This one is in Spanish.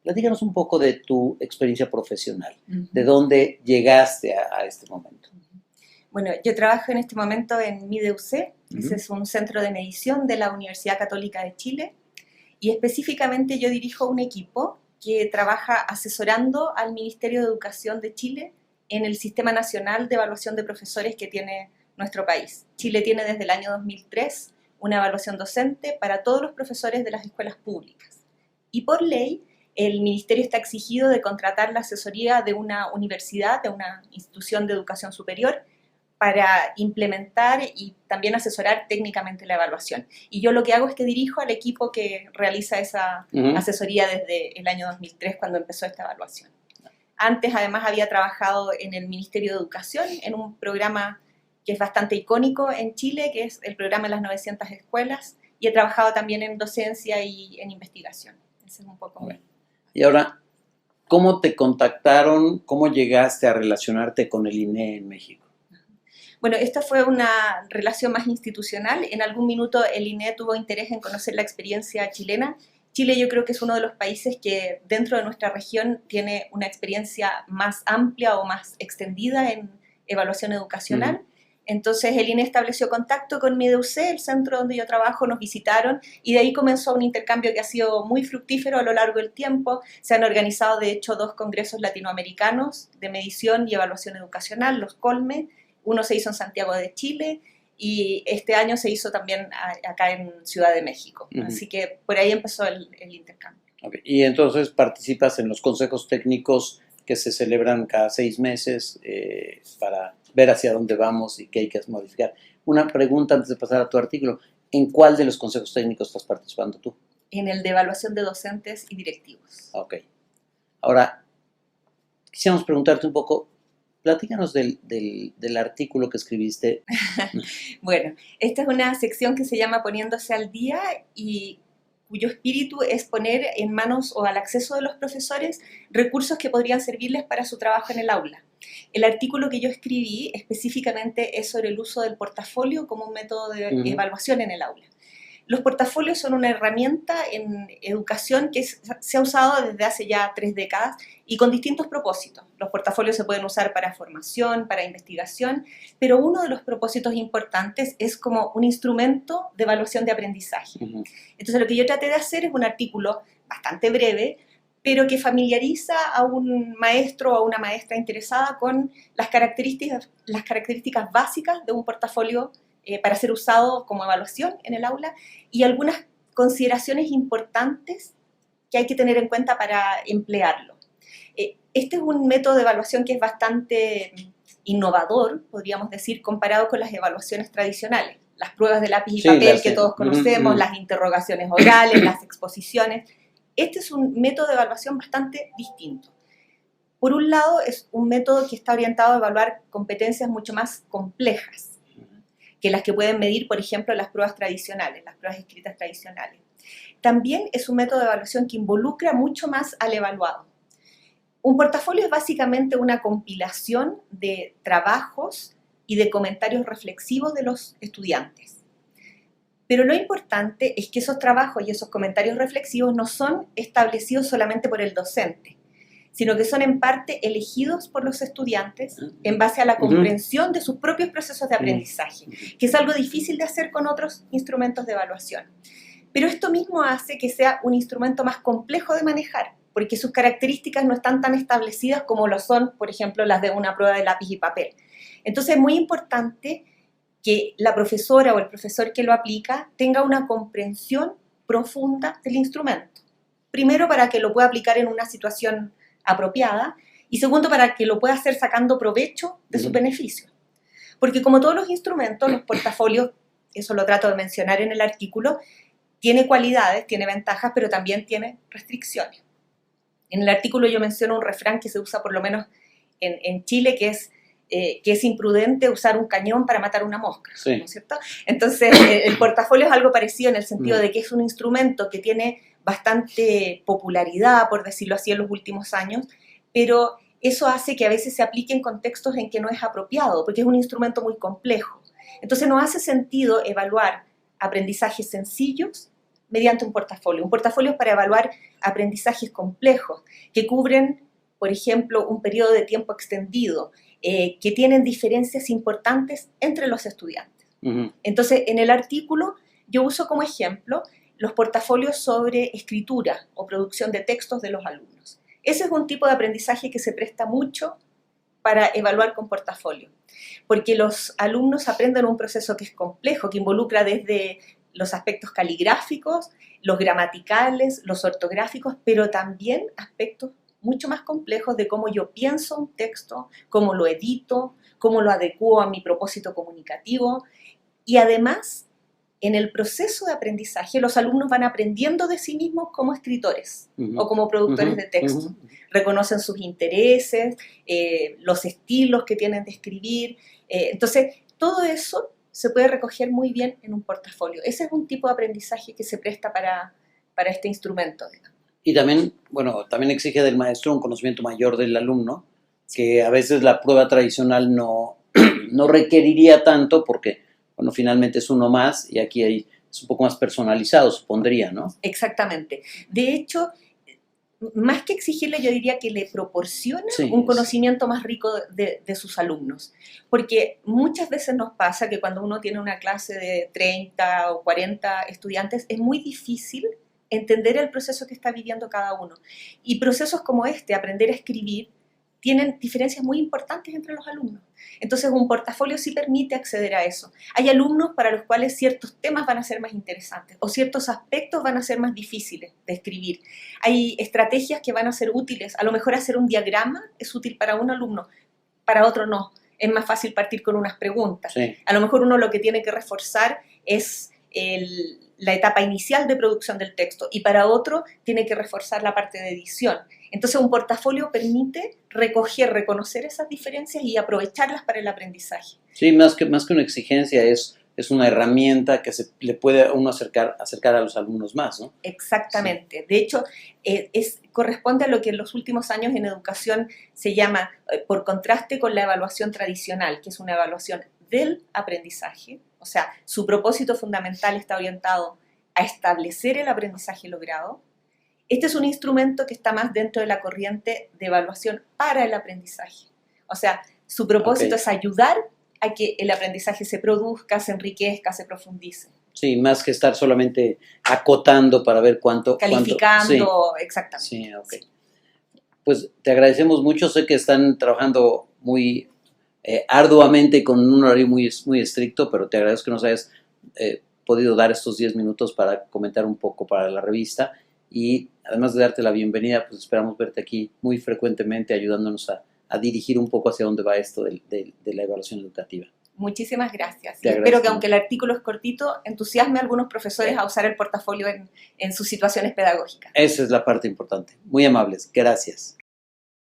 Platícanos un poco de tu experiencia profesional, de dónde llegaste a este momento. Bueno, yo trabajo en este momento en MIDEUC, ese es un centro de medición de la Universidad Católica de Chile, y específicamente yo dirijo un equipo que trabaja asesorando al Ministerio de Educación de Chile en el Sistema Nacional de Evaluación de Profesores que tiene nuestro país. Chile tiene desde el año 2003 una evaluación docente para todos los profesores de las escuelas públicas. Y por ley, el Ministerio está exigido de contratar la asesoría de una universidad, de una institución de educación superior, para implementar y también asesorar técnicamente la evaluación. Y yo lo que hago es que dirijo al equipo que realiza esa asesoría desde el año 2003, cuando empezó esta evaluación. Antes, además, había trabajado en el Ministerio de Educación, en un programa que es bastante icónico en Chile, que es el programa de las 900 escuelas, y he trabajado también en docencia y en investigación. Ese es un poco... Bueno. Y ahora, ¿cómo te contactaron? ¿Cómo llegaste a relacionarte con el INE en México? Bueno, esta fue una relación más institucional. En algún minuto el INE tuvo interés en conocer la experiencia chilena. Chile yo creo que es uno de los países que dentro de nuestra región tiene una experiencia más amplia o más extendida en evaluación educacional. Entonces el INE estableció contacto con MIDEUC, el centro donde yo trabajo, nos visitaron y de ahí comenzó un intercambio que ha sido muy fructífero a lo largo del tiempo. Se han organizado de hecho 2 congresos latinoamericanos de medición y evaluación educacional, los COLME. Uno se hizo en Santiago de Chile y este año se hizo también acá en Ciudad de México. Así que por ahí empezó el intercambio. Okay. Y entonces participas en los consejos técnicos que se celebran cada 6 meses para ver hacia dónde vamos y qué hay que modificar. Una pregunta antes de pasar a tu artículo. ¿En cuál de los consejos técnicos estás participando tú? En el de evaluación de docentes y directivos. Ok. Ahora, quisiéramos preguntarte un poco. Platícanos del artículo que escribiste. Bueno, esta es una sección que se llama Poniéndose al Día y cuyo espíritu es poner en manos o al acceso de los profesores recursos que podrían servirles para su trabajo en el aula. El artículo que yo escribí específicamente es sobre el uso del portafolio como un método de evaluación en el aula. Los portafolios son una herramienta en educación que se ha usado desde hace ya 3 décadas y con distintos propósitos. Los portafolios se pueden usar para formación, para investigación, pero uno de los propósitos importantes es como un instrumento de evaluación de aprendizaje. Entonces lo que yo traté de hacer es un artículo bastante breve, pero que familiariza a un maestro o a una maestra interesada con las características básicas de un portafolio para ser usado como evaluación en el aula y algunas consideraciones importantes que hay que tener en cuenta para emplearlo. Este es un método de evaluación que es bastante innovador, podríamos decir, comparado con las evaluaciones tradicionales. Las pruebas de lápiz y papel que todos conocemos, las interrogaciones orales, las exposiciones. Este es un método de evaluación bastante distinto. Por un lado, es un método que está orientado a evaluar competencias mucho más complejas que las que pueden medir, por ejemplo, las pruebas tradicionales, las pruebas escritas tradicionales. También es un método de evaluación que involucra mucho más al evaluado. Un portafolio es básicamente una compilación de trabajos y de comentarios reflexivos de los estudiantes. Pero lo importante es que esos trabajos y esos comentarios reflexivos no son establecidos solamente por el docente, sino que son en parte elegidos por los estudiantes en base a la comprensión de sus propios procesos de aprendizaje, que es algo difícil de hacer con otros instrumentos de evaluación. Pero esto mismo hace que sea un instrumento más complejo de manejar, porque sus características no están tan establecidas como lo son, por ejemplo, las de una prueba de lápiz y papel. Entonces es muy importante que la profesora o el profesor que lo aplica tenga una comprensión profunda del instrumento. Primero, para que lo pueda aplicar en una situación apropiada, y segundo, para que lo pueda hacer sacando provecho de sus beneficios. Porque como todos los instrumentos, los portafolios, eso lo trato de mencionar en el artículo, tiene cualidades, tiene ventajas, pero también tiene restricciones. En el artículo yo menciono un refrán que se usa por lo menos en Chile, que es imprudente usar un cañón para matar una mosca, ¿no es cierto? Entonces, el portafolio es algo parecido en el sentido de que es un instrumento que tiene bastante popularidad, por decirlo así, en los últimos años, pero eso hace que a veces se aplique en contextos en que no es apropiado, porque es un instrumento muy complejo. Entonces no hace sentido evaluar aprendizajes sencillos mediante un portafolio. Un portafolio es para evaluar aprendizajes complejos que cubren, por ejemplo, un periodo de tiempo extendido, que tienen diferencias importantes entre los estudiantes. Entonces, en el artículo yo uso como ejemplo los portafolios sobre escritura o producción de textos de los alumnos. Ese es un tipo de aprendizaje que se presta mucho para evaluar con portafolio, porque los alumnos aprenden un proceso que es complejo, que involucra desde los aspectos caligráficos, los gramaticales, los ortográficos, pero también aspectos mucho más complejos de cómo yo pienso un texto, cómo lo edito, cómo lo adecuo a mi propósito comunicativo. Y además, en el proceso de aprendizaje, los alumnos van aprendiendo de sí mismos como escritores o como productores de texto. Reconocen sus intereses, los estilos que tienen de escribir. Entonces, todo eso se puede recoger muy bien en un portafolio. Ese es un tipo de aprendizaje que se presta para este instrumento, digamos. Y también, bueno, también exige del maestro un conocimiento mayor del alumno, que a veces la prueba tradicional no requeriría tanto porque, bueno, finalmente es uno más y aquí es un poco más personalizado, supondría, ¿no? Exactamente. De hecho, más que exigirle, yo diría que le proporciona un conocimiento más rico de sus alumnos. Porque muchas veces nos pasa que cuando uno tiene una clase de 30 o 40 estudiantes, es muy difícil entender el proceso que está viviendo cada uno. Y procesos como este, aprender a escribir, tienen diferencias muy importantes entre los alumnos. Entonces, un portafolio sí permite acceder a eso. Hay alumnos para los cuales ciertos temas van a ser más interesantes o ciertos aspectos van a ser más difíciles de escribir. Hay estrategias que van a ser útiles. A lo mejor hacer un diagrama es útil para un alumno, para otro no. Es más fácil partir con unas preguntas. Sí. A lo mejor uno lo que tiene que reforzar es la etapa inicial de producción del texto y para otro tiene que reforzar la parte de edición. Entonces un portafolio permite reconocer esas diferencias y aprovecharlas para el aprendizaje. Sí, más que una exigencia es una herramienta que le puede a uno acercar a los alumnos más, ¿no? Exactamente. Sí. De hecho, corresponde a lo que en los últimos años en educación se llama, por contraste con la evaluación tradicional, que es una evaluación del aprendizaje. O sea, su propósito fundamental está orientado a establecer el aprendizaje logrado. Este es un instrumento que está más dentro de la corriente de evaluación para el aprendizaje. O sea, su propósito es ayudar a que el aprendizaje se produzca, se enriquezca, se profundice. Sí, más que estar solamente acotando para ver cuánto... Calificando, sí. Exactamente. Sí, ok. Sí. Pues te agradecemos mucho, sé que están trabajando muy arduamente con un horario muy, muy estricto, pero te agradezco que nos hayas podido dar estos 10 minutos para comentar un poco para la revista y además de darte la bienvenida, pues esperamos verte aquí muy frecuentemente ayudándonos a dirigir un poco hacia dónde va esto de la evaluación educativa. Muchísimas gracias. Y espero que aunque el artículo es cortito, entusiasme a algunos profesores a usar el portafolio en sus situaciones pedagógicas. Esa es la parte importante. Muy amables. Gracias.